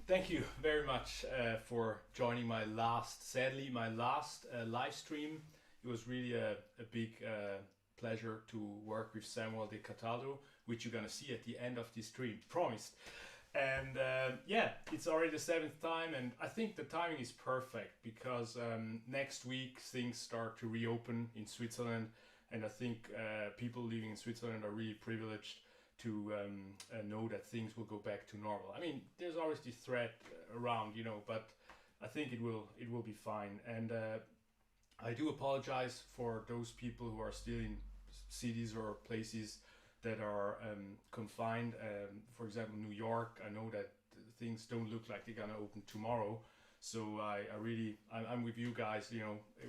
Thank you very much for joining sadly, my last live stream. It was really a big pleasure to work with Samuel de Cataldo, which you're gonna see at the end of this stream, promised. And yeah, it's already the seventh time, and I think the timing is perfect because next week things start to reopen in Switzerland, and I think people living in Switzerland are really privileged to know that things will go back to normal. I mean, there's always this threat around, but I think it will be fine. And I do apologize for those people who are still in cities or places that are confined. For example, New York. I know that things don't look like they're gonna open tomorrow. So I'm with you guys,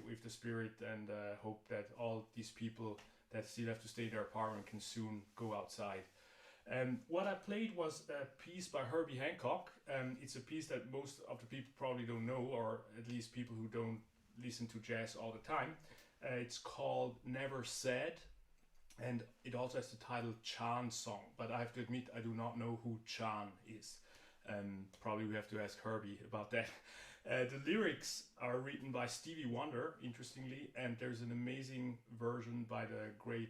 with the spirit, and hope that all these people that still have to stay in their apartment can soon go outside. What I played was a piece by Herbie Hancock. It's a piece that most of the people probably don't know, or at least people who don't listen to jazz all the time. It's called Never Said, and it also has the title Chan Song, but I have to admit I do not know who Chan is. Probably we have to ask Herbie about that. The lyrics are written by Stevie Wonder, interestingly, and there's an amazing version by the great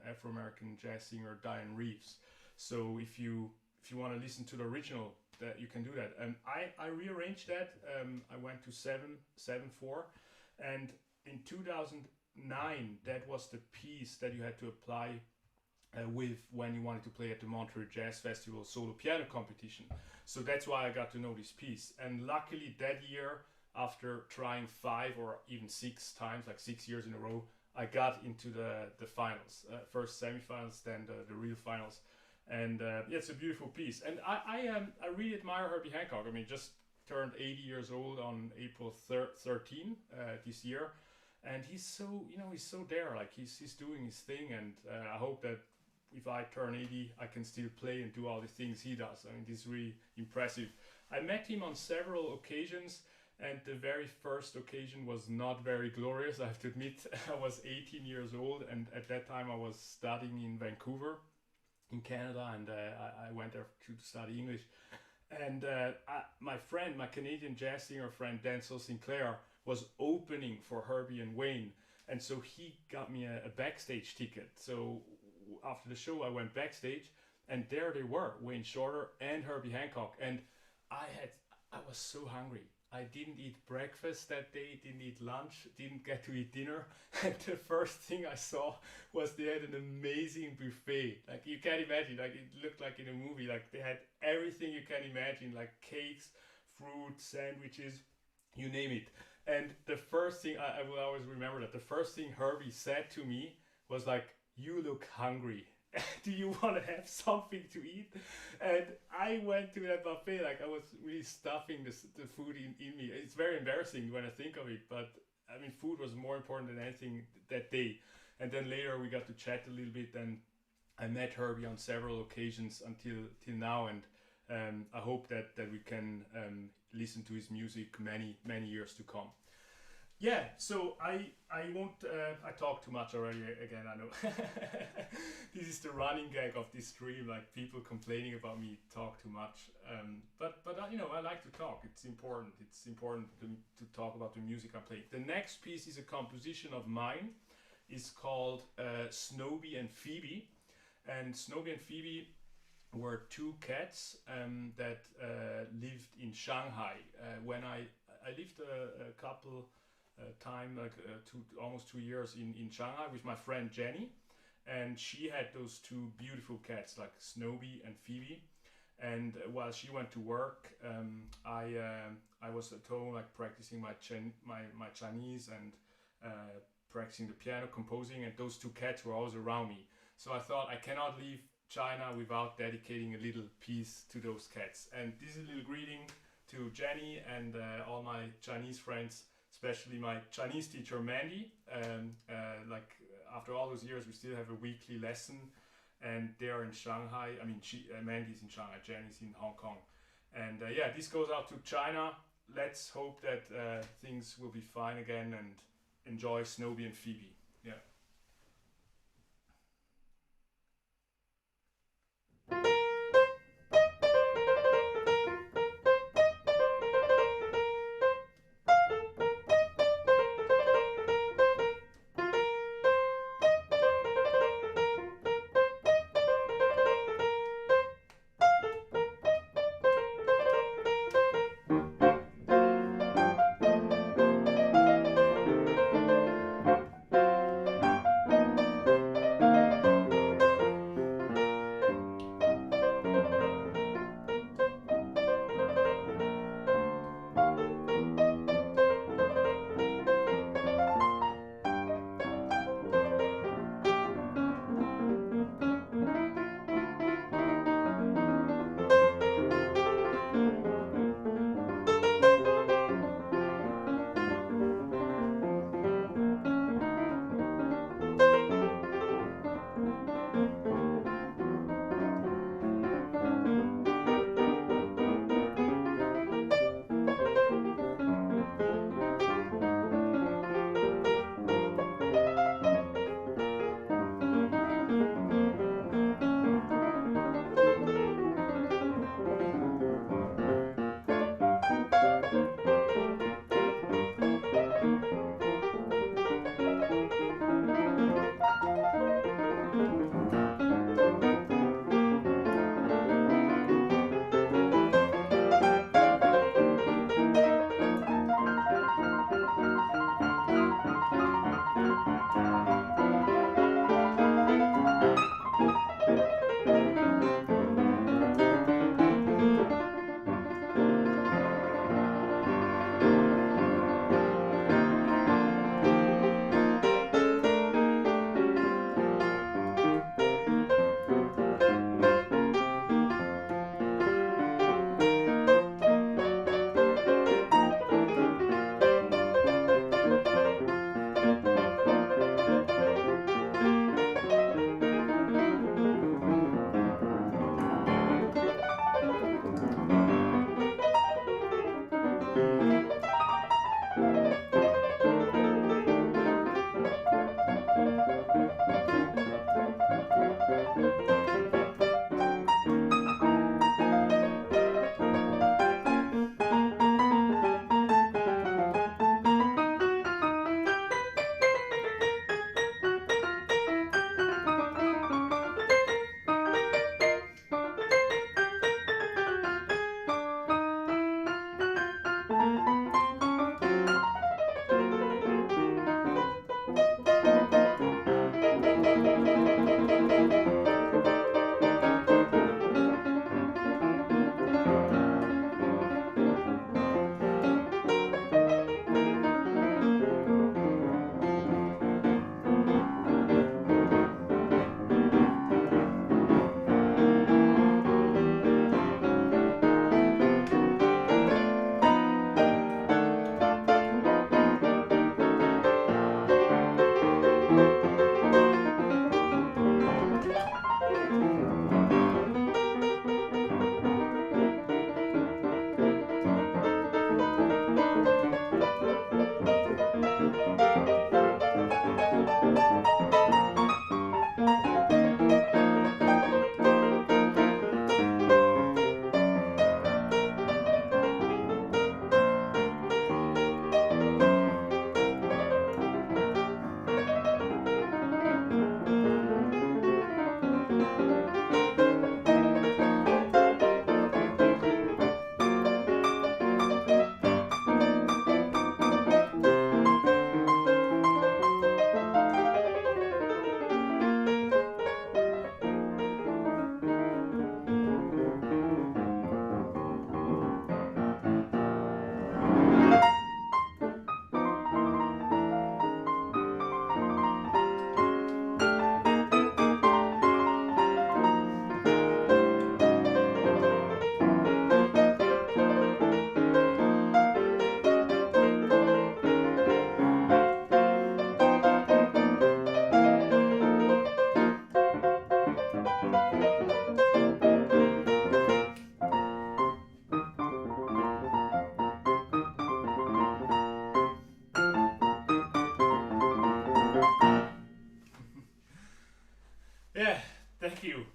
Afro-American jazz singer Diane Reeves. So if you want to listen to the original, that you can do that. I rearranged that. I went to 7/4, and in 2009 that was the piece that you had to apply with when you wanted to play at the Monterey Jazz Festival solo piano competition. So that's why I got to know this piece. And luckily that year, after trying 5 or even 6 times, like 6 years in a row, I got into the finals. First semifinals, then the real finals. And yeah, it's a beautiful piece. And I really admire Herbie Hancock. I mean, just turned 80 years old on April 13 this year. And he's so there, like he's doing his thing. And I hope that if I turn 80, I can still play and do all the things he does. I mean, this is really impressive. I met him on several occasions, and the very first occasion was not very glorious, I have to admit. I was 18 years old, and at that time I was studying in Vancouver, in Canada, and I went there to study English. And my Canadian jazz singer friend Denzel Sinclair was opening for Herbie and Wayne, and so he got me a backstage ticket. So after the show, I went backstage, and there they were, Wayne Shorter and Herbie Hancock. And I was so hungry. I didn't eat breakfast that day, didn't eat lunch, didn't get to eat dinner. And the first thing I saw was they had an amazing buffet. Like, you can't imagine, like it looked like in a movie. Like, they had everything you can imagine, like cakes, fruit, sandwiches, you name it. And the first thing, I will always remember that, the first thing Herbie said to me was like, "You look hungry. Do you want to have something to eat?" And I went to that buffet like I was really stuffing the food in me. It's very embarrassing when I think of it, but I mean, food was more important than anything that day. And then later we got to chat a little bit, and I met Herbie on several occasions until till now, and I hope that we can listen to his music many years to come. Yeah, so I won't I talk too much already again, I know. This is the running gag of this stream, like people complaining about me talk too much. But I like to talk. It's important. It's important to talk about the music I'm playing. The next piece is a composition of mine. It's called Snowbie and Phoebe. And Snowbie and Phoebe were two cats that lived in Shanghai. When I lived a couple time, like almost 2 years in Shanghai with my friend Jenny, and she had those two beautiful cats like Snowbie and Phoebe. And while she went to work, I was at home, like practicing my Chinese and practicing the piano, composing, and those two cats were always around me. So I thought, I cannot leave China without dedicating a little piece to those cats. And this is a little greeting to Jenny and all my Chinese friends, especially my Chinese teacher Mandy. Like after all those years, we still have a weekly lesson, and they are in Shanghai. I mean, Mandy's in Shanghai, Jenny's in Hong Kong. And yeah, this goes out to China. Let's hope that things will be fine again, and enjoy Snowbie and Phoebe. Yeah.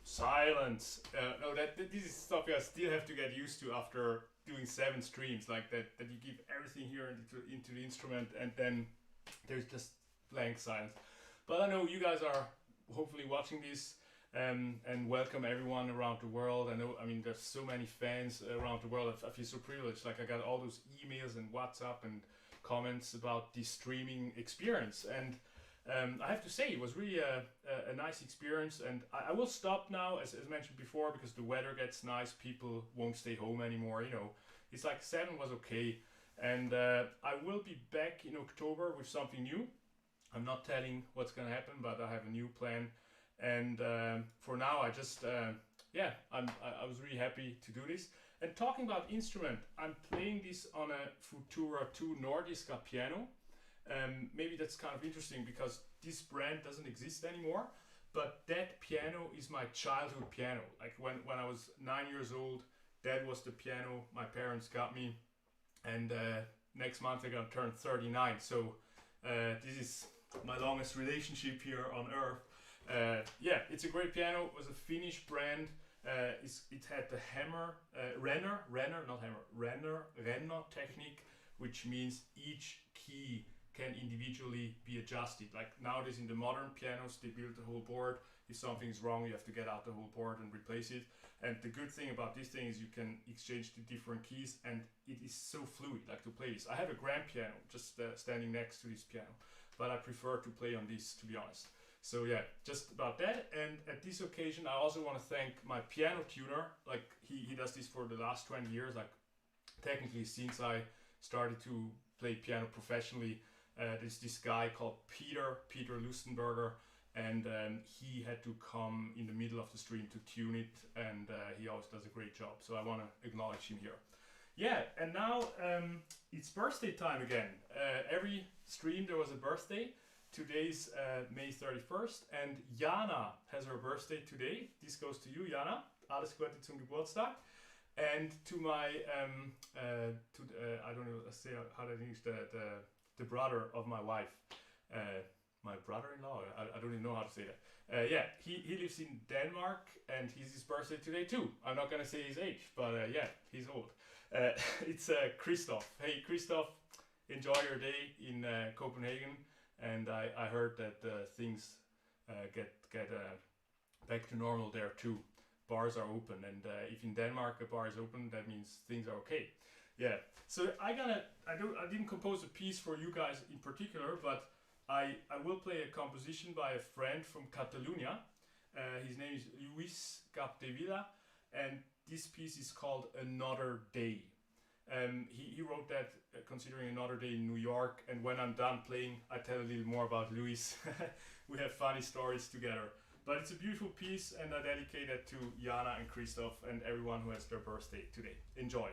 Silence. No, this is stuff I still have to get used to after doing 7 streams like that. That you give everything here into the instrument, and then there's just blank silence. But I know you guys are hopefully watching this, and welcome everyone around the world. I mean, there's so many fans around the world. I feel so privileged. Like I got all those emails and WhatsApp and comments about the streaming experience, and I have to say it was really a nice experience. And I will stop now, as mentioned before, because the weather gets nice. People won't stay home anymore. You know, it's like 7 was okay, and I will be back in October with something new. I'm not telling what's gonna happen, but I have a new plan. And for now, I just I was really happy to do this. And talking about instrument, I'm playing this on a Futura 2 Nordiska piano. Maybe that's kind of interesting because this brand doesn't exist anymore, but that piano is my childhood piano. Like when I was 9 years old, that was the piano my parents got me, and next month I'm gonna turn 39. So this is my longest relationship here on earth. Yeah, it's a great piano. It was a Finnish brand. It had the Renner technique, which means each key can individually be adjusted. Like nowadays in the modern pianos, they build the whole board. If something's wrong, you have to get out the whole board and replace it. And the good thing about this thing is you can exchange the different keys, and it is so fluid, like to play this. I have a grand piano just standing next to this piano, but I prefer to play on this, to be honest. So yeah, just about that. And at this occasion, I also want to thank my piano tuner. Like he does this for the last 20 years, like technically since I started to play piano professionally. There's this guy called Peter Lustenberger, and he had to come in the middle of the stream to tune it, and he always does a great job. So I want to acknowledge him here. Yeah, and now it's birthday time again. Every stream there was a birthday. Today's May 31st, and Jana has her birthday today. This goes to you, Jana. Alles Gute zum Geburtstag. And to my, I don't know, say how to English, the brother of my wife, my brother-in-law. I don't even know how to say that. Yeah, he lives in Denmark, and he's his birthday today too. I'm not gonna say his age, but yeah, he's old. It's Christoph. Hey, Christoph, enjoy your day in Copenhagen. And I heard that things get back to normal there too. Bars are open, and if in Denmark a bar is open, that means things are okay. Yeah. So I didn't compose a piece for you guys in particular, but I will play a composition by a friend from Catalonia. His name is Luis Capdevila, and this piece is called Another Day. He wrote that considering another day in New York, and when I'm done playing, I tell a little more about Luis. We have funny stories together. But it's a beautiful piece, and I dedicate it to Jana and Christoph and everyone who has their birthday today. Enjoy.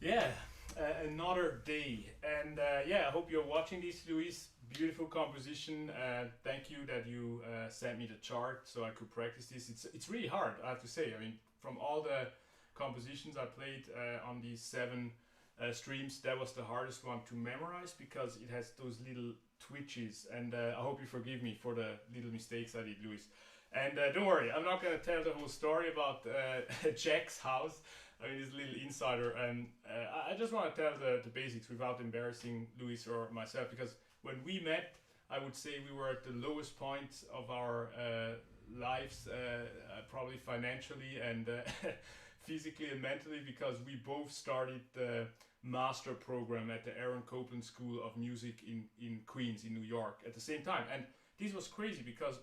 Yeah, another day, and yeah, I hope you're watching this, Luis. Beautiful composition. Thank you that you sent me the chart so I could practice this. It's really hard, I have to say. I mean, from all the compositions I played on these 7 streams, that was the hardest one to memorize because it has those little twitches, and I hope you forgive me for the little mistakes I did, Luis. And don't worry, I'm not going to tell the whole story about Jack's house. I mean, this little insider, and I just want to tell the basics without embarrassing Luis or myself, because when we met, I would say we were at the lowest point of our lives, probably financially and physically and mentally, because we both started the master program at the Aaron Copland School of Music in Queens, in New York, at the same time. And this was crazy because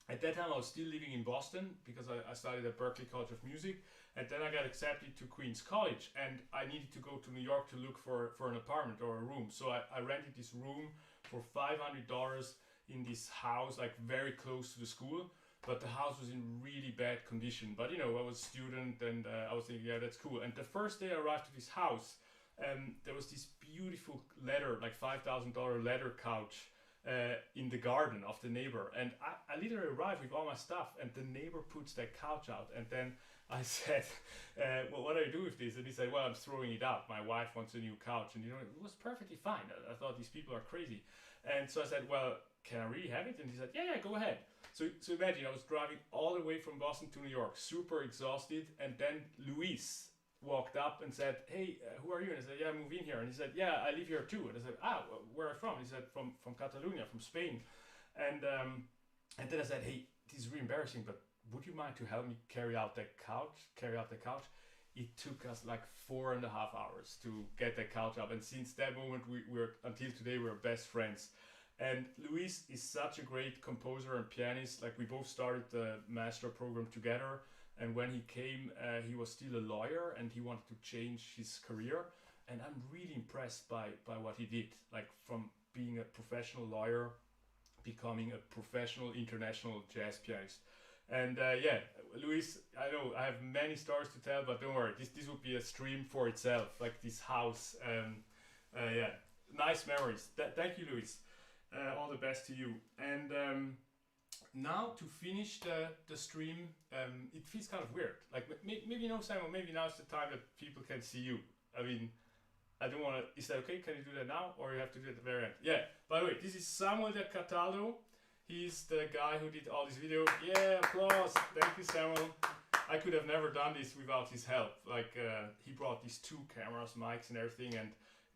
at that time, I was still living in Boston because I studied at Berklee College of Music, and then I got accepted to Queens College, and I needed to go to New York to look for an apartment or a room. So I rented this room for $500 in this house, like very close to the school, but the house was in really bad condition. But you know, I was a student, and I was thinking, yeah, that's cool. And the first day I arrived to this house, there was this beautiful leather, like $5,000 leather couch in the garden of the neighbor, and I literally arrived with all my stuff, and the neighbor puts that couch out, and then I said, well, what do I do with this? And he said, well, I'm throwing it out. My wife wants a new couch, and you know, it was perfectly fine. I thought these people are crazy, and so I said, well, can I really have it? And he said, yeah, go ahead. So imagine I was driving all the way from Boston to New York, super exhausted, and then Luis walked up and said, hey, who are you? And I said, yeah, I moved in here. And he said, yeah, I live here too. And I said, where are you from? He said, from Catalonia, from Spain. And then I said, hey, this is really embarrassing, but would you mind to help me carry out the couch? It took us like 4.5 hours to get the couch up. And since that moment, we're until today, we're best friends. And Luis is such a great composer and pianist. Like, we both started the master program together. And when he came, he was still a lawyer, and he wanted to change his career. And I'm really impressed by what he did. Like, from being a professional lawyer, becoming a professional international jazz pianist. And yeah, Luis, I know I have many stories to tell, but don't worry, this would be a stream for itself, like this house. Yeah, nice memories. Thank you, Luis. All the best to you. And now to finish the stream, it feels kind of weird. Like, maybe, you know, Simon, maybe now's the time that people can see you. I mean, I don't want to, is that okay? Can you do that now? Or you have to do it at the very end? Yeah, by the way, this is Samuel de Cataldo. He's the guy who did all these videos. Yeah, applause. Thank you, Samuel. I could have never done this without his help. Like, he brought these 2 cameras, mics and everything. And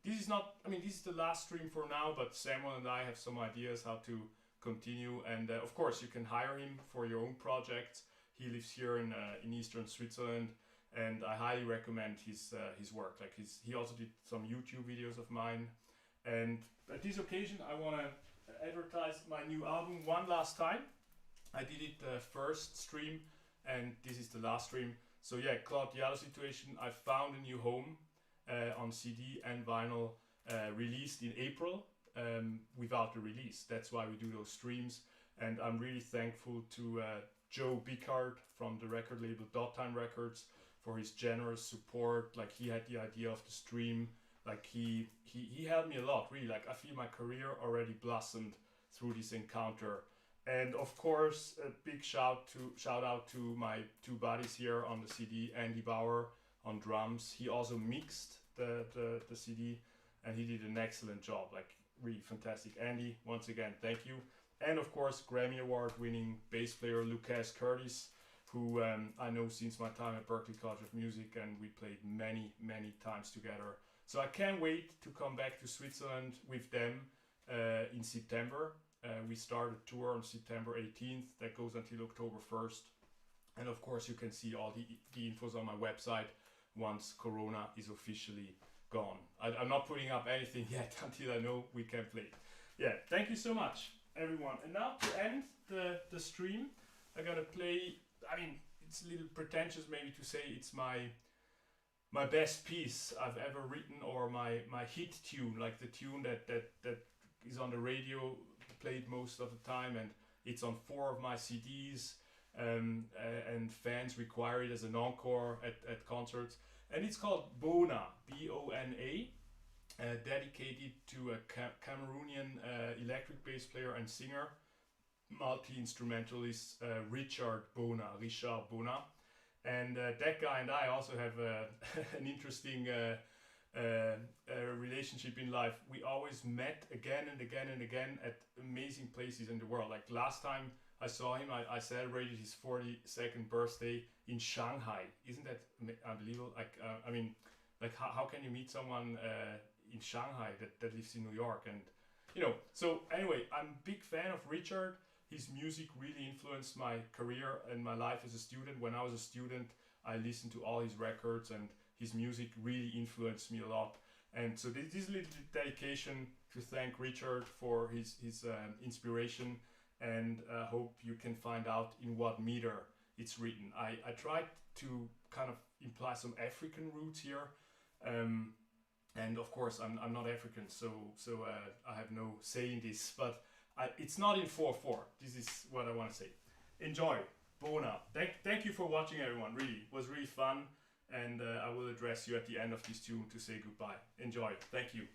this is not, I mean, this is the last stream for now, but Samuel and I have some ideas how to continue. And of course, you can hire him for your own projects. He lives here in eastern Switzerland, and I highly recommend his work. Like, he also did some YouTube videos of mine. And at this occasion, I want to advertise my new album one last time. I did it the first stream, and this is the last stream. So yeah, Claude Diallo Situation. I found a new home on CD and vinyl, released in April without the release. That's why we do those streams. And I'm really thankful to Joe Bickard from the record label Dot Time Records for his generous support. Like, he had the idea of the stream. Like, he helped me a lot, really. Like, I feel my career already blossomed through this encounter. And of course, a big shout out to my 2 buddies here on the CD, Andy Bauer on drums. He also mixed the CD, and he did an excellent job. Like, really fantastic. Andy, once again, thank you. And of course, Grammy Award winning bass player Lucas Curtis, who I know since my time at Berklee College of Music, and we played many times together. So I can't wait to come back to Switzerland with them in September. We start a tour on September 18th that goes until October 1st. And of course, you can see all the infos on my website once Corona is officially gone. I'm not putting up anything yet until I know we can play. Yeah, thank you so much, everyone. And now to end the stream, I'm gonna play, I mean, it's a little pretentious maybe to say it's my best piece I've ever written, or my hit tune, like the tune that is on the radio, played most of the time, and it's on 4 of my CDs, and fans require it as an encore at concerts. and it's called Bona, B-O-N-A, dedicated to a Cameroonian electric bass player and singer, multi-instrumentalist, Richard Bona. And that guy and I also have an interesting relationship in life. We always met again and again and again at amazing places in the world. Like last time I saw him, I celebrated his 42nd birthday in Shanghai. Isn't that unbelievable? Like, I mean, like how can you meet someone in Shanghai that lives in New York? And you know, so anyway, I'm a big fan of Richard. His music really influenced my career and my life as a student. When I was a student, I listened to all his records, and his music really influenced me a lot. And so this is a little dedication to thank Richard for his inspiration, and hope you can find out in what meter it's written. I tried to kind of imply some African roots here, and of course I'm not African, so I have no say in this, but it's not in 4/4. This is what I want to say. Enjoy, Bona. Thank you for watching, everyone. Really, it was really fun, and I will address you at the end of this tune to say goodbye. Enjoy. Thank you.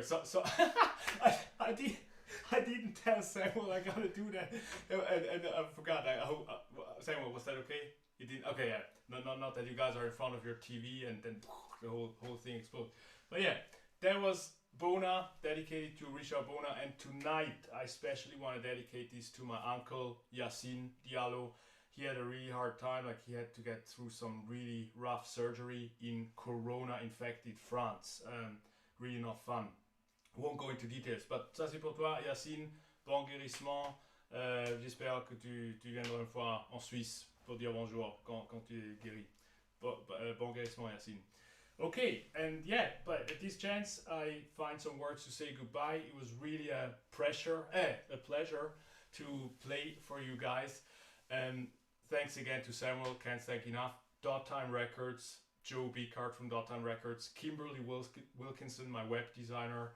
So I didn't tell Samuel I gotta do that, and I forgot. I hope Samuel, was that okay? You didn't. Okay, yeah. Not that you guys are in front of your TV and then the whole thing explodes. But yeah, that was Bona, dedicated to Richard Bona. And tonight I especially want to dedicate this to my uncle Yassine Diallo. He had a really hard time, like he had to get through some really rough surgery in Corona infected France. Really not fun. Won't go into details, but ça c'est pour toi, Yacine. Bon guérissement. J'espère que tu viendras une fois en Suisse pour dire bonjour quand tu es guéri. Bon guérissement, Yacine. Okay, and yeah, but at this chance, I find some words to say goodbye. It was really a pleasure to play for you guys. Thanks again to Samuel, can't thank enough. Dot Time Records, Joe Bicard from Dot Time Records, Kimberly Wilkinson, my web designer,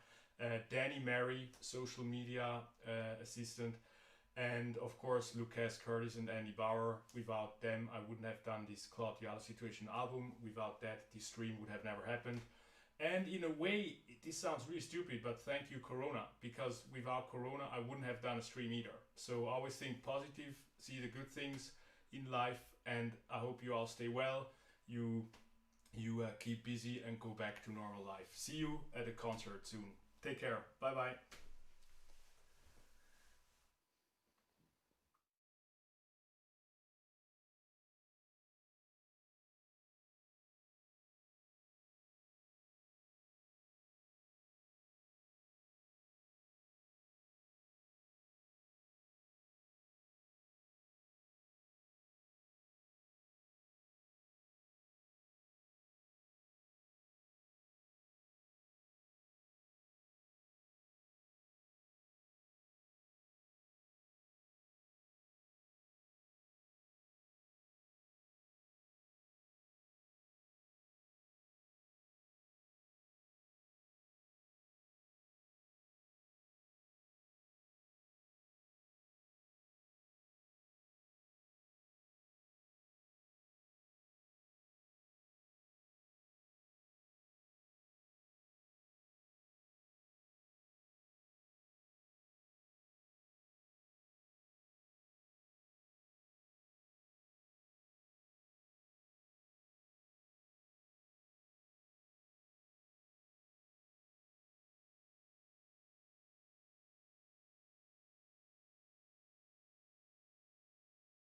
Danny Mary, social media assistant, and of course Lucas Curtis and Andy Bauer. Without them, I wouldn't have done this Claude Diallo Situation album. Without that, this stream would have never happened. And in a way, this sounds really stupid, but thank you, Corona, because without Corona, I wouldn't have done a stream either. So always think positive, see the good things in life, and I hope you all stay well. You keep busy and go back to normal life. See you at a concert soon. Take care. Bye bye.